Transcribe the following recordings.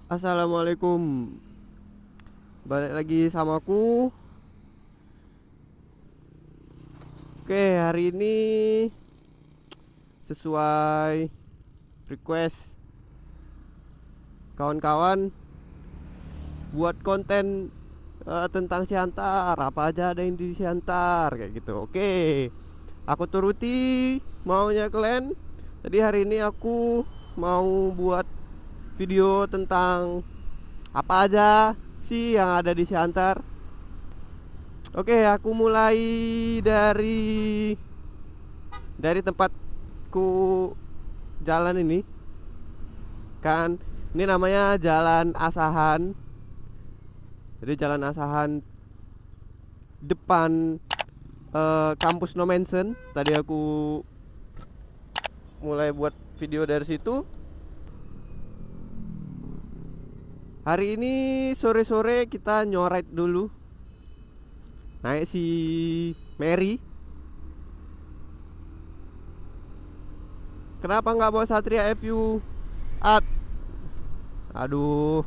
Assalamualaikum. Balik lagi sama aku. Oke, hari ini sesuai request kawan-kawan buat konten tentang Siantar. Apa aja ada yang di Siantar kayak gitu. Oke. Aku turuti maunya kalian. Jadi hari ini aku mau buat video tentang apa aja sih yang ada di Siantar. Oke, aku mulai dari tempatku jalan ini. Kan ini namanya Jalan Asahan. Jadi Jalan Asahan depan kampus No Mansion. Tadi aku mulai buat video dari situ. Hari ini sore-sore kita nyoret dulu. Naik si Mary. Kenapa nggak bawa Satria FU? Aduh,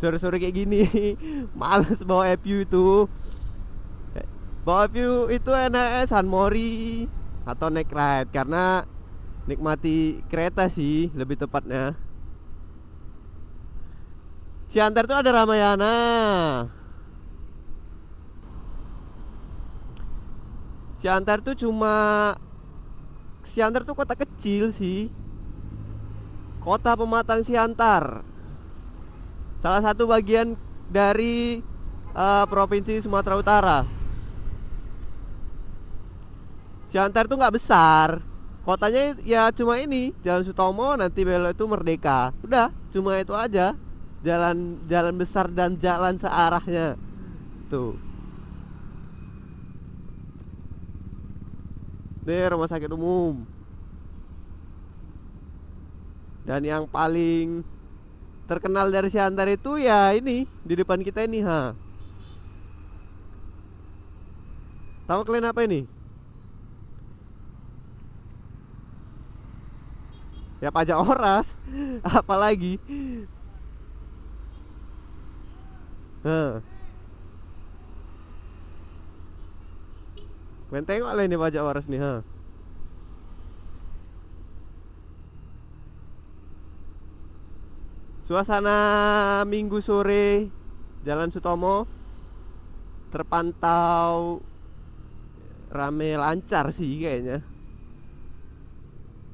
sore-sore kayak gini males bawa FU itu. Bawa FU itu enaknya San Mori atau naik ride, karena nikmati kereta sih lebih tepatnya. Siantar tuh ada Ramayana. Siantar tuh cuma Siantar tuh kota kecil sih. Kota Pematang Siantar. Salah satu bagian dari Provinsi Sumatera Utara. Siantar tuh nggak besar. Kotanya ya cuma ini, Jalan Sutomo, nanti belok itu Merdeka. Udah, cuma itu aja. Jalan besar dan jalan searahnya. Tuh. Ini rumah sakit umum. Dan yang paling terkenal dari Siantar itu ya ini di depan kita ini, ha. Tahu kalian apa ini? Ya pajak oras. Apalagi. Nah, kalian tengok lah ini pajak oras nih, ha. Suasana Minggu sore Jalan Sutomo terpantau rame lancar sih kayaknya.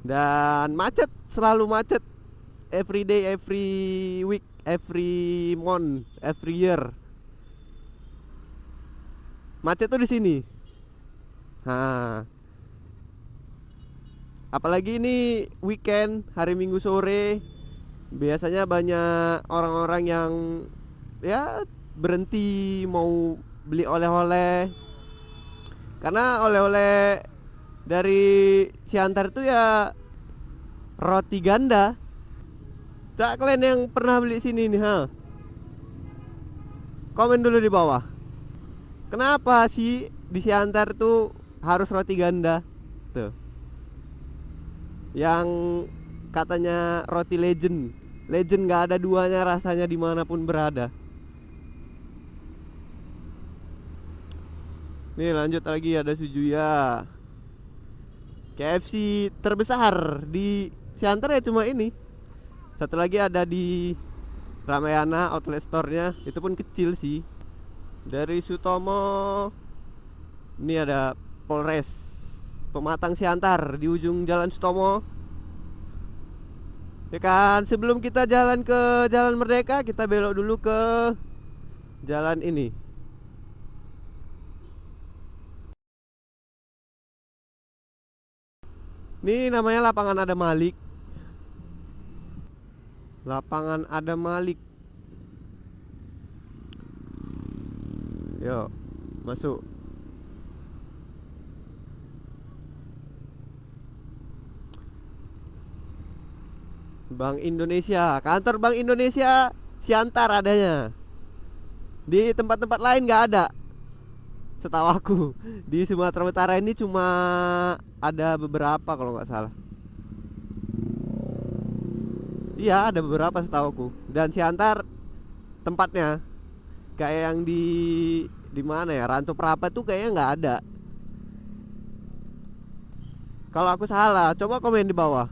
Dan macet, selalu macet. Every day, every week, every month, every year. Macet tuh di sini. Nah, apalagi ini weekend, hari Minggu sore, biasanya banyak orang-orang yang ya berhenti mau beli oleh-oleh. Karena oleh-oleh dari Siantar itu ya roti ganda. Cak kalian yang pernah beli sini nih, ha? Komen dulu di bawah. Kenapa sih di Siantar tuh harus roti ganda? Tuh. Yang katanya roti legend. Legend gak ada duanya rasanya dimanapun berada. Nih lanjut lagi, ada Sujuya. KFC terbesar di Siantar ya cuma ini. Satu lagi ada di Ramayana outlet store-nya, itu pun kecil sih. Dari Sutomo ini ada Polres Pematang Siantar di ujung Jalan Sutomo. Ya kan, sebelum kita jalan ke Jalan Merdeka, kita belok dulu ke jalan ini. Ini namanya Lapangan Adam Malik. Lapangan Adam Malik. Yuk, masuk. Bank Indonesia, kantor Bank Indonesia Siantar adanya. Di tempat-tempat lain nggak ada. Setahu aku di Sumatera Utara ini cuma ada beberapa kalau nggak salah. Iya, ada beberapa setahu aku. Dan Siantar tempatnya kayak yang di mana ya, Ranto Prapa tuh kayaknya nggak ada. Kalau aku salah, coba komen di bawah.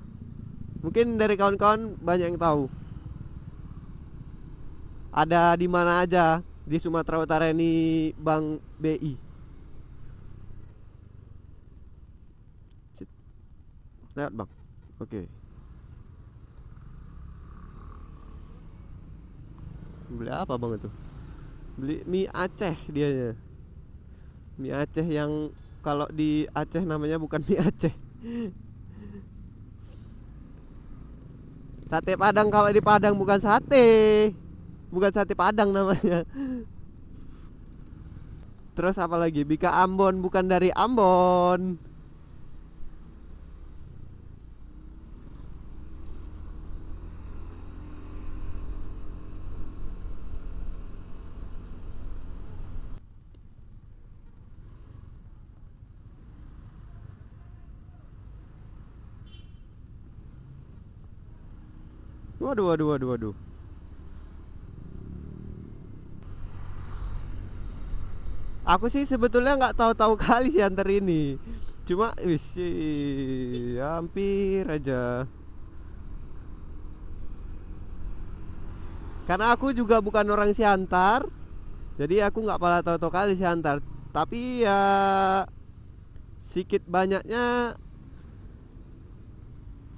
Mungkin dari kawan-kawan banyak yang tahu. Ada di mana aja di Sumatera Utara ini Bang BI? Sit, lewat Bang. Oke. Beli apa Bang itu? Beli mie Aceh dianya. Mie Aceh yang kalau di Aceh namanya bukan mie Aceh. Sate Padang kalau di Padang bukan sate. Bukan sate Padang namanya. Terus apa lagi? Bika Ambon bukan dari Ambon. Waduh, waduh, waduh, waduh. Aku sih sebetulnya nggak tahu-tahu kali sih antar ini. Cuma, wis, hampir aja. Karena aku juga bukan orang Siantar, jadi aku nggak pernah tahu-tahu kali Siantar. Tapi ya sedikit banyaknya,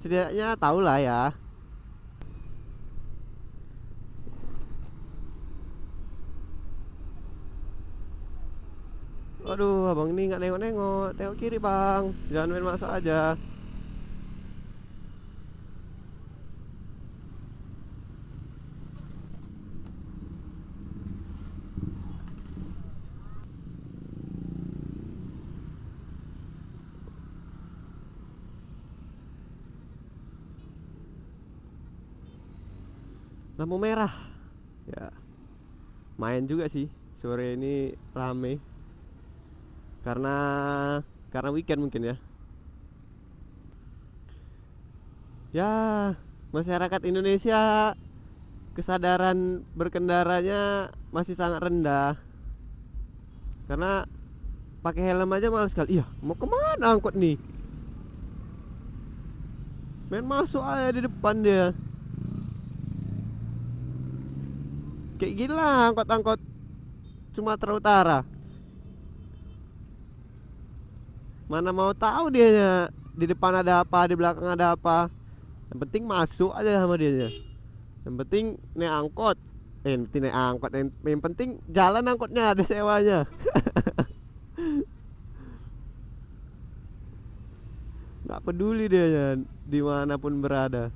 setidaknya tahu lah ya. Waduh, abang ini nggak nengok-nengok, tengok kiri bang, jangan main masuk aja. Lampu merah, ya main juga sih sore ini rame karena weekend mungkin ya. Ya, masyarakat Indonesia kesadaran berkendaranya masih sangat rendah karena pakai helm aja malas sekali. Iya, mau kemana angkot nih? Main masuk aja di depan dia. Kayak gila angkot-angkot Sumatera Utara. Mana mau tahu dia di depan ada apa, di belakang ada apa. Yang penting masuk aja sama dia. Yang penting naik angkot. Yang penting naik angkot. Yang penting jalan angkotnya ada sewanya. Nggak peduli dia dimanapun berada.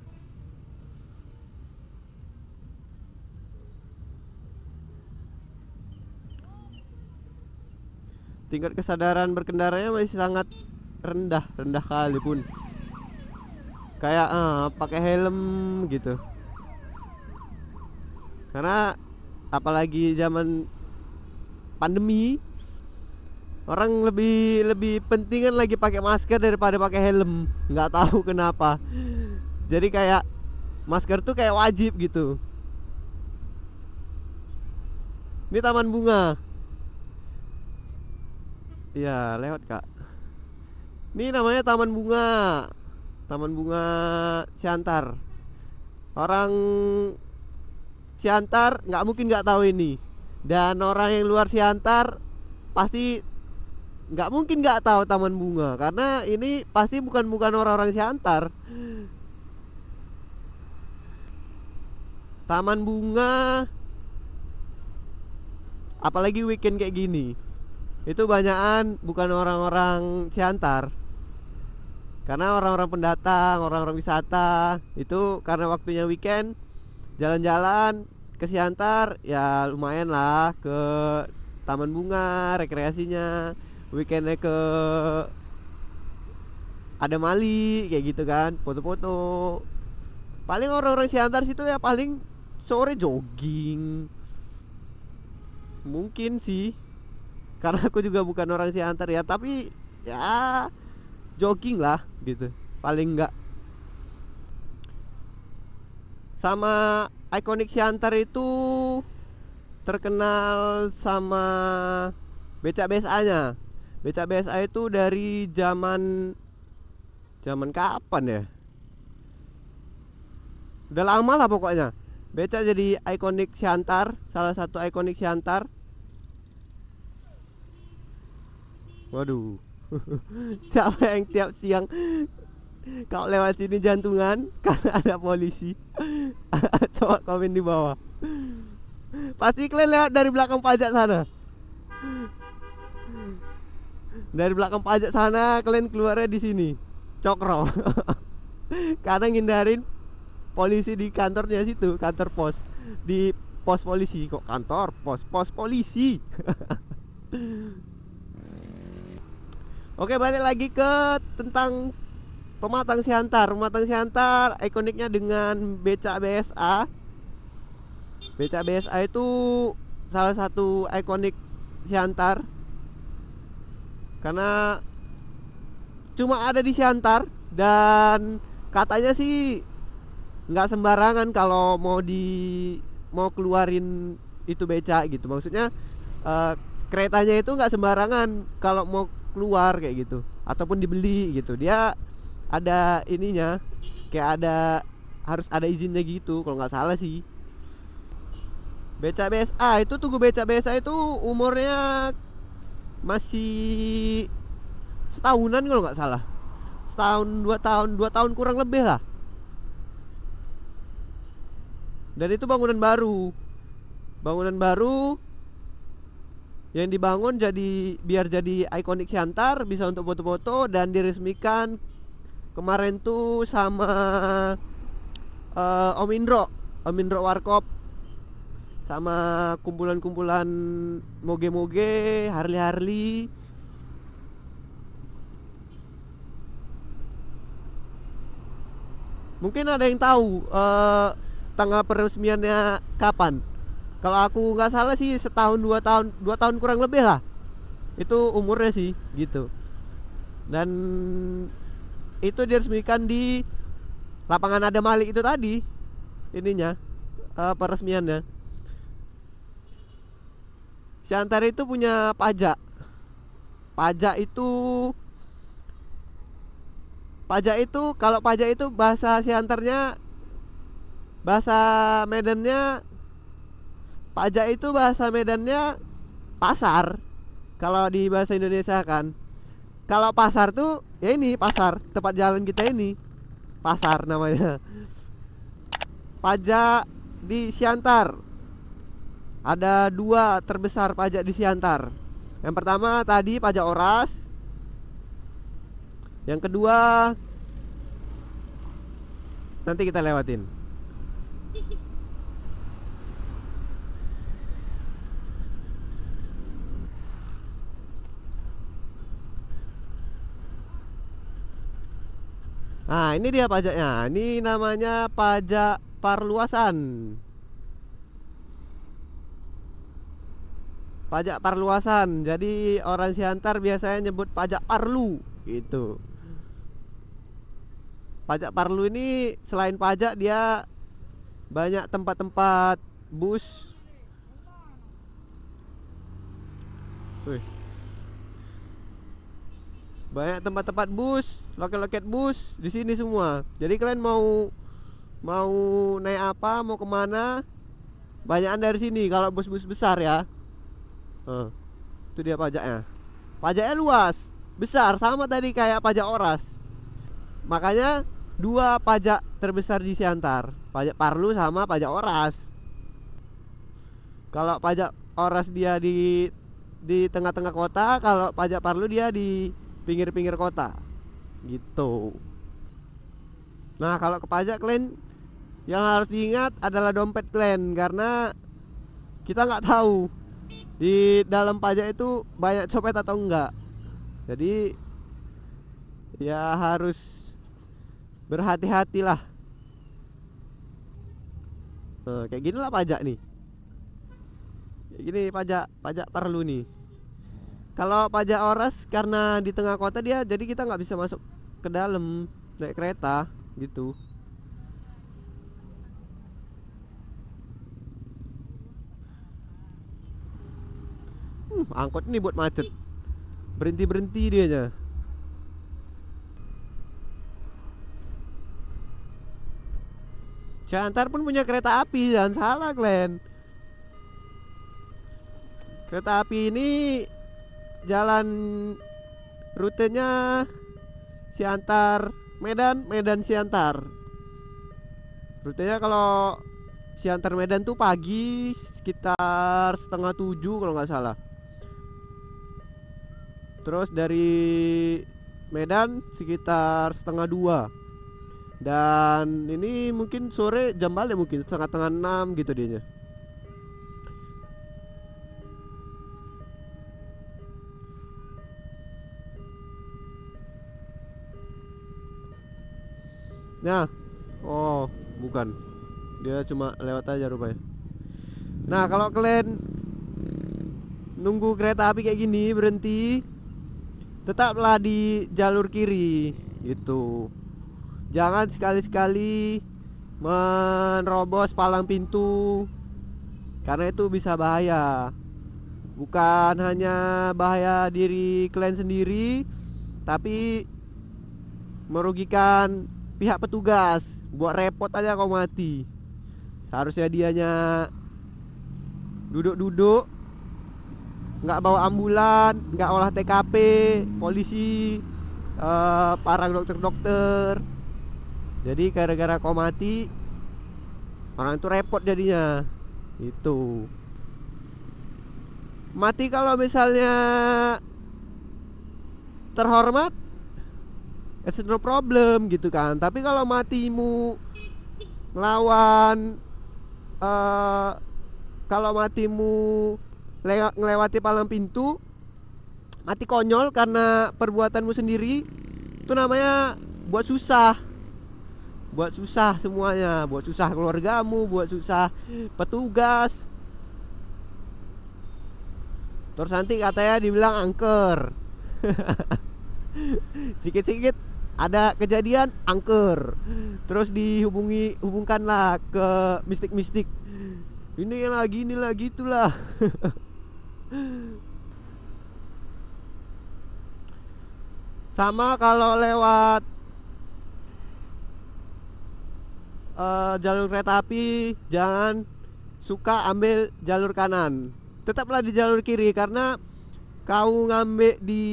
Tingkat kesadaran berkendaranya masih sangat rendah, rendah kali pun. Kayak pakai helm gitu. Karena apalagi zaman pandemi, orang lebih lebih pentingan lagi pakai masker daripada pakai helm. Nggak tahu kenapa. Jadi kayak masker tuh kayak wajib gitu. Ini taman bunga. Iya, lewat kak. Ini namanya taman bunga. Taman bunga Siantar. Orang Siantar nggak mungkin nggak tahu ini. Dan orang yang luar Siantar pasti nggak mungkin nggak tahu taman bunga karena ini pasti bukan orang-orang Siantar. Taman bunga, apalagi weekend kayak gini, itu banyakan bukan orang-orang Siantar. Karena orang-orang pendatang, orang-orang wisata itu karena waktunya weekend jalan-jalan ke Siantar ya lumayan lah ke taman bunga rekreasinya. Weekendnya ke ada Mali kayak gitu kan, foto-foto. Paling orang-orang Siantar situ ya paling sore jogging. Mungkin sih karena aku juga bukan orang Siantar ya, tapi ya jogging lah gitu paling enggak. Sama ikonik Siantar itu terkenal sama becak BSA-nya. Becak BSA itu dari zaman zaman kapan ya? Udah lama lah pokoknya. Becak jadi ikonik Siantar, salah satu ikonik Siantar. Waduh. Siapa yang tiap siang kalau lewat sini jantungan karena ada polisi? Coba komen di bawah. Pasti kalian lewat dari belakang pajak sana. Dari belakang pajak sana kalian keluarnya di sini. Cokro. Karena ngindarin polisi di kantornya situ, kantor pos. Di pos polisi, kok kantor pos, pos polisi. Oke, balik lagi ke tentang Pematang Siantar. Pematang Siantar ikoniknya dengan becak BSA. Becak BSA itu salah satu ikonik Siantar karena cuma ada di Siantar dan katanya sih nggak sembarangan kalau mau keluarin itu becak gitu. Maksudnya keretanya itu nggak sembarangan kalau mau keluar kayak gitu ataupun dibeli gitu. Dia ada ininya, kayak harus ada izinnya gitu kalau nggak salah sih. Becak BSA itu, tunggu, becak BSA itu umurnya masih setahunan kalau nggak salah. Setahun, 2 tahun, 2 tahun kurang lebih lah. Dan itu bangunan baru. Bangunan baru yang dibangun biar jadi ikonik Siantar, bisa untuk foto-foto, dan diresmikan kemarin tuh sama Om Indro Warkop, sama kumpulan-kumpulan moge-moge, Harley. Mungkin ada yang tahu tanggal peresmiannya kapan. Kalau aku nggak salah sih setahun, 2 tahun, 2 tahun kurang lebih lah. Itu umurnya sih gitu. Dan itu diresmikan di lapangan Adam Malik itu tadi, ininya peresmiannya. Siantar itu punya pajak. Pajak itu kalau pajak itu bahasa Siantarnya, bahasa Medannya, pajak itu bahasa Medannya pasar. Kalau di bahasa Indonesia kan, kalau pasar tuh ya ini pasar, tempat jalan kita ini pasar namanya. Pajak di Siantar ada 2 terbesar pajak di Siantar. Yang pertama tadi pajak Oras. Yang kedua nanti kita lewatin. Nah, ini dia pajaknya. Ini namanya pajak Parluasan. Pajak Parluasan. Jadi orang Siantar biasanya nyebut pajak Parlu gitu. Pajak Parlu ini selain pajak, dia banyak tempat-tempat bus. Wih. Banyak tempat-tempat bus, loket-loket bus di sini semua. Jadi kalian mau naik apa, mau kemana, banyakan dari sini kalau bus-bus besar ya. Itu dia pajaknya. Pajaknya luas, besar, sama tadi kayak pajak Oras. Makanya 2 pajak terbesar di Siantar, pajak Parlu sama pajak Oras. Kalau pajak Oras dia di tengah-tengah kota, kalau pajak Parlu dia di pinggir-pinggir kota gitu. Nah, kalau ke pajak kalian yang harus diingat adalah dompet kalian, karena kita nggak tahu di dalam pajak itu banyak copet atau enggak. Jadi ya harus berhati-hatilah. Kayak gini lah pajak nih. Kayak gini pajak Parlu nih. Kalau pajak Oras karena di tengah kota dia, jadi kita nggak bisa masuk ke dalam naik kereta gitu. Angkot ini buat macet. Berhenti-berhenti dianya. Siantar pun punya kereta api, jangan salah Glenn. Kereta api ini jalan rutenya Siantar Medan, Medan Siantar. Rutenya kalau Siantar Medan tuh pagi sekitar 6:30 kalau nggak salah. Terus dari Medan sekitar 1:30. Dan ini mungkin sore jam balik mungkin setengah 6 gitu dianya. Nah, oh bukan, dia cuma lewat aja rupanya. Nah kalau kalian nunggu kereta api kayak gini berhenti, tetaplah di jalur kiri gitu. Jangan sekali-sekali menerobos palang pintu, karena itu bisa bahaya. Bukan hanya bahaya diri kalian sendiri, tapi merugikan pihak petugas. Buat repot aja kau mati. Seharusnya dianya duduk-duduk, nggak bawa ambulan, nggak olah TKP, polisi, para dokter-dokter. Jadi gara-gara kau mati, orang itu repot jadinya. Itu mati kalau misalnya terhormat, it's no problem gitu kan. Tapi kalau matimu ngelawan, kalau matimu ngelewati palang pintu, mati konyol karena perbuatanmu sendiri, itu namanya buat susah. Buat susah semuanya, buat susah keluargamu, buat susah petugas. Terus nanti katanya dibilang angker. Sikit-sikit ada kejadian angker, terus hubungkanlah ke mistik-mistik. Ini lagi, inilah gitulah. Sama kalau lewat jalur kereta api, jangan suka ambil jalur kanan. Tetaplah di jalur kiri, karena kau ngambil di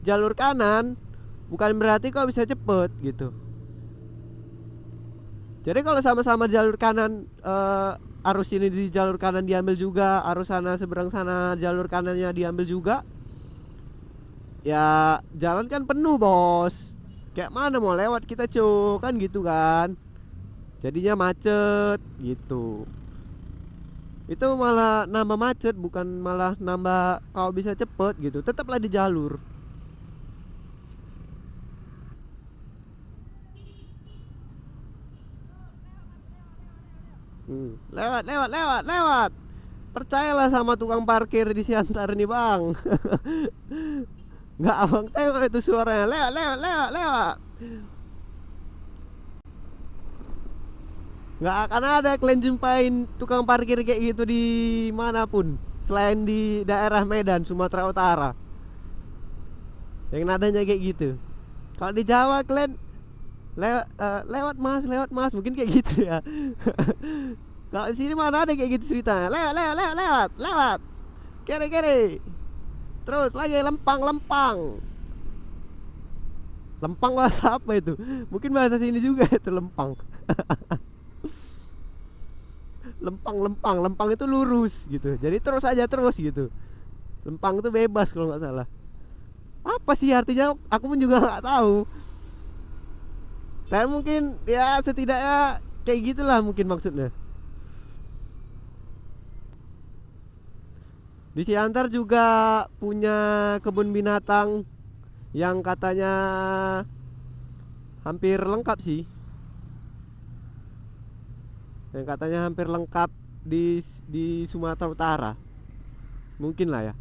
jalur kanan bukan berarti kau bisa cepet gitu. Jadi kalau sama-sama jalur kanan, arus ini di jalur kanan diambil juga, arus sana seberang sana jalur kanannya diambil juga, ya jalan kan penuh bos. Kayak mana mau lewat kita cuy, kan gitu kan. Jadinya macet gitu. Itu malah nambah macet, bukan malah nambah kau bisa cepet gitu. Tetaplah di jalur. Lewat. Percayalah sama tukang parkir di Siantar nih bang. Nggak abang tengok itu suaranya. Lewat. Nggak akan ada kalian jumpain tukang parkir kayak gitu di manapun selain di daerah Medan, Sumatera Utara, yang nadanya kayak gitu. Kalau di Jawa kalian lewat mas mungkin kayak gitu ya. Kalau di sini mana ada kayak gitu ceritanya. Lewat kiri terus lagi lempang bahasa apa itu, mungkin bahasa sini juga itu lempang. Lempang itu lurus gitu, jadi terus gitu. Lempang itu bebas kalau nggak salah. Apa sih artinya aku pun juga nggak tahu. Saya mungkin ya setidaknya kayak gitulah mungkin maksudnya. Di Siantar juga punya kebun binatang yang katanya hampir lengkap sih. Yang katanya hampir lengkap di Sumatera Utara. Mungkin lah ya.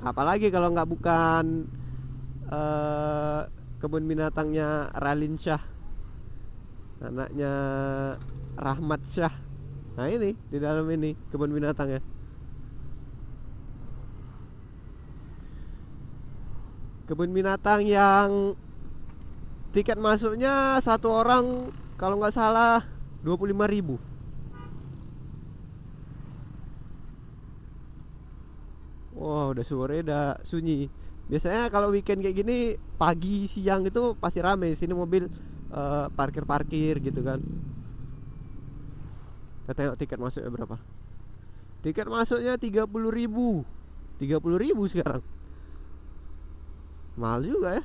Apalagi kalau nggak bukan kebun binatangnya Ralin Shah, anaknya Rahmat Shah. Nah ini di dalam ini kebun binatangnya. Kebun binatang yang tiket masuknya satu orang kalau nggak salah 25.000. Wah, udah sore, udah sunyi. Biasanya kalau weekend kayak gini pagi siang itu pasti rame sini mobil, parkir-parkir gitu kan. Kita tengok tiket masuknya berapa. Tiket masuknya 30.000. 30.000 sekarang. Mahal juga ya.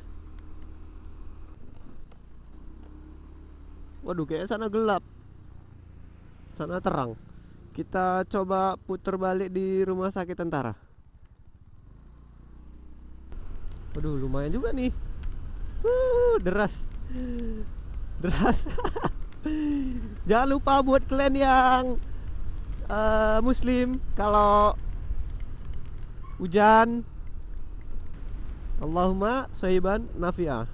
Waduh, kayak sana gelap, sana terang. Kita coba putar balik di rumah sakit tentara. Waduh, lumayan juga nih. Deras. Deras. Jangan lupa buat kalian yang muslim, kalau hujan, Allahumma sohiban nafi'ah.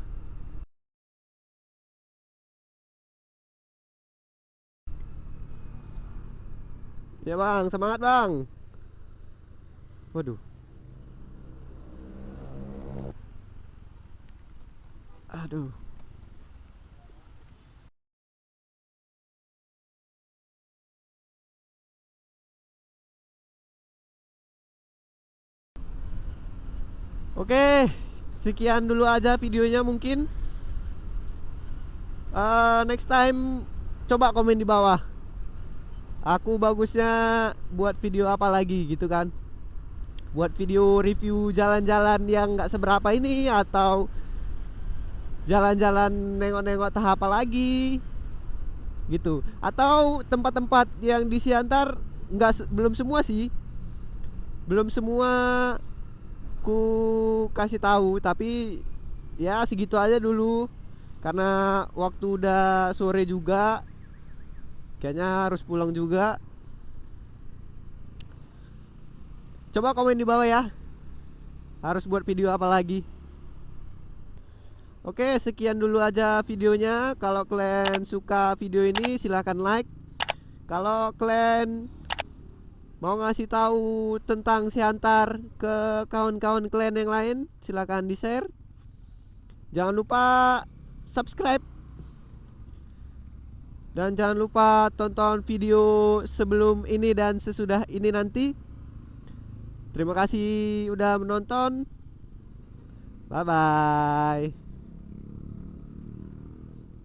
Ya bang, semangat bang. Waduh, aduh. Oke, sekian dulu aja videonya mungkin. Next time coba komen di bawah. Aku bagusnya buat video apa lagi gitu kan. Buat video review jalan-jalan yang nggak seberapa ini, atau jalan-jalan nengok-nengok tahap apa lagi gitu, atau tempat-tempat yang di Siantar. Belum semua sih, belum semua ku kasih tahu, tapi ya segitu aja dulu karena waktu udah sore juga, kayaknya harus pulang juga. Coba komen di bawah ya, harus buat video apa lagi. Oke, sekian dulu aja videonya. Kalau kalian suka video ini silahkan like. Kalau kalian mau ngasih tahu tentang Siantar ke kawan-kawan kalian yang lain, silahkan di share. Jangan lupa subscribe. Dan jangan lupa tonton video sebelum ini dan sesudah ini nanti. Terima kasih udah menonton. Bye bye.